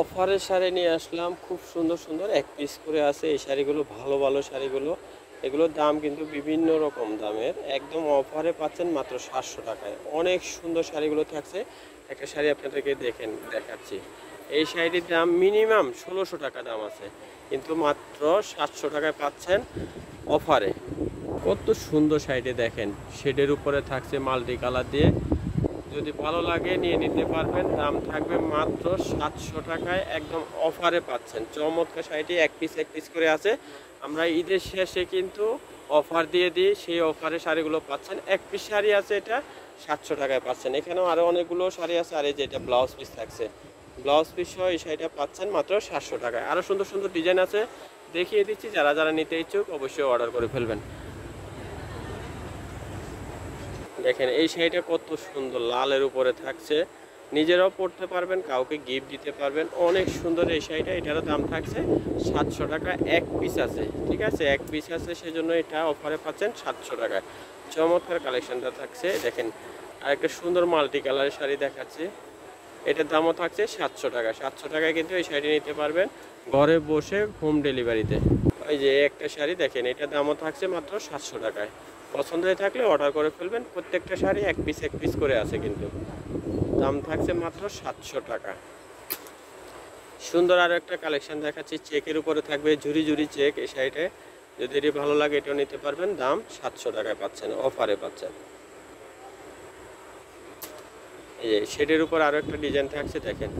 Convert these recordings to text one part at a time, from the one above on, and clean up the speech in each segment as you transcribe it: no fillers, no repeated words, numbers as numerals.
অফারের শাড়ি নিয়ে আসলাম, খুব সুন্দর সুন্দর এক পিস করে আছে এই শাড়িগুলো, ভালো ভালো শাড়িগুলো। এগুলোর দাম কিন্তু বিভিন্ন রকম দামের, একদম অফারে পাচ্ছেন মাত্র 700 টাকায়। অনেক সুন্দর শাড়িগুলো থাকছে। একটা শাড়ি আপনাদেরকে দেখাচ্ছি। এই শাড়িটির দাম মিনিমাম 1600 টাকা দাম আছে, কিন্তু মাত্র 700 টাকায় পাচ্ছেন অফারে। কত সুন্দর শাড়িটি দেখেন, শেডের উপরে থাকছে মাল্টি কালার দিয়ে। যদি ভালো লাগে নিয়ে নিতে পারবেন, দাম থাকবে মাত্র 700 টাকায়, একদম অফারে পাচ্ছেন। চমৎকার শাড়িটি এক পিস করে আছে। আমরা ঈদের শেষে কিন্তু অফার দিয়ে দিই, সেই অফারে শাড়িগুলো পাচ্ছেন। এক পিস শাড়ি আছে, এটা 700 টাকায় পাচ্ছেন। এখানেও আরও অনেকগুলো শাড়ি আছে, আর এই যে এটা ব্লাউজ পিস থাকছে, ব্লাউজ পিস সহ এই শাড়িটা পাচ্ছেন মাত্র 700 টাকায়। আরও সুন্দর সুন্দর ডিজাইন আছে, দেখিয়ে দিচ্ছি। যারা যারা নিতে ইচ্ছুক অবশ্যই অর্ডার করে ফেলবেন। দেখেন এই শাড়িটা কত সুন্দর, লালের উপরে থাকছে, নিজেরাও পরতে পারবেন, কাউকে গিফট দিতে পারবেন। অনেক সুন্দর এই শাড়িটা। এটারও দাম থাকছে 700 টাকা। এক পিস আছে, ঠিক আছে, এক পিস আছে, সেজন্য এটা অফারে পাচ্ছেন 700 টাকায়। চমৎকার কালেকশনটা থাকছে। দেখেন আরেকটা সুন্দর মাল্টি কালারের শাড়ি দেখাচ্ছে, এটার দামও থাকছে 700 টাকা। 700 টাকায় কিন্তু এই শাড়ি নিতে পারবেন ঘরে বসে, হোম ডেলিভারিতে। এই যে একটা শাড়ি দেখেন, এটার দামও থাকছে মাত্র 700 টাকায়। পছন্দ হয়ে থাকলে অর্ডার করে ফেলবেন। প্রত্যেকটা শাড়ি এক পিস করে আছে, কিন্তু দাম থাকছে মাত্র 700 টাকা। সুন্দর আরও একটা কালেকশন দেখাচ্ছি, চেকের উপরে থাকবে ঝুরি ঝুরি চেক। এই শাড়িটা যদি এটি ভালো লাগে এটাও নিতে পারবেন, দাম 700 টাকায় পাচ্ছেন, অফারে পাচ্ছেন। এই যে শেডের উপর আরও একটা ডিজাইন থাকছে, দেখেন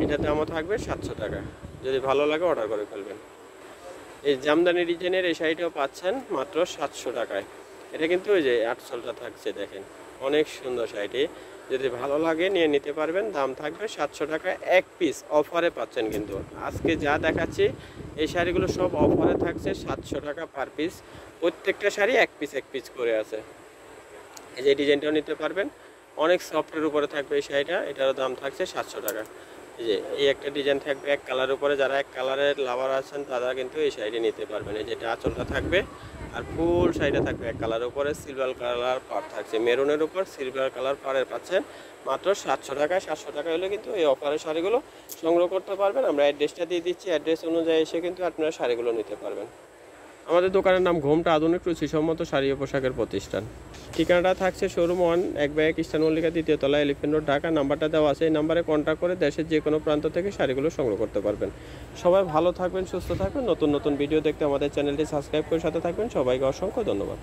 এটার দামও থাকবে 700 টাকা। যদি ভালো লাগে অর্ডার করে ফেলবেন। এই জামদানি ডিজাইনের এই শাড়িটাও পাচ্ছেন মাত্র 700 টাকায়। এটা কিন্তু ওই যে আটশোলটা থাকছে, দেখেন অনেক সুন্দর শাড়িটি। যদি ভালো লাগে নিয়ে নিতে পারবেন, দাম থাকবে 700 টাকা। এক পিস অফারে পাচ্ছেন, কিন্তু আজকে যা দেখাচ্ছি এই শাড়িগুলো সব অফারে থাকছে 700 টাকা পার পিস। প্রত্যেকটা শাড়ি এক পিস করে আছে। এই যে ডিজাইনটাও নিতে পারবেন, অনেক সফটের উপরে থাকবে এই শাড়িটা, এটারও দাম থাকছে 700 টাকা। এই যে এই একটা ডিজাইন থাকবে এক কালারের উপরে, যারা এক কালারের লাভার আছেন তারা কিন্তু এই শাড়িটি নিতে পারবেন। এই যেটা আঁচলটা থাকবে, আর ফুল শাড়িটা থাকবে এক কালারের উপরে, সিলভার কালার পাড় থাকছে, মেরুনের উপর সিলভার কালার পাড়ের পাচ্ছেন মাত্র 700 টাকায়। 700 টাকা হলে কিন্তু এই অফারের শাড়িগুলো সংগ্রহ করতে পারবেন। আমরা অ্যাড্রেসটা দিয়ে দিচ্ছি, অ্যাড্রেস অনুযায়ী এসে কিন্তু আপনারা শাড়িগুলো নিতে পারবেন। আমাদের দোকানের নাম ঘোমটা আধুনিক রুচিসম্মত শাড়ি ও পোশাকের প্রতিষ্ঠান। ঠিকানাটা থাকছে শোরুম 1 ইস্টার্ন মল্লিকা 2য় তলা, এলিফ্যান্ট রোড, ঢাকা। নাম্বারটা দেওয়া আছে, এই নাম্বারে কন্ট্যাক্ট করে দেশের যে কোনো প্রান্ত থেকে শাড়িগুলো সংগ্রহ করতে পারবেন। সবাই ভালো থাকবেন, সুস্থ থাকবেন। নতুন নতুন ভিডিও দেখতে আমাদের চ্যানেলটি সাবস্ক্রাইব করে সাথে থাকবেন। সবাইকে অসংখ্য ধন্যবাদ।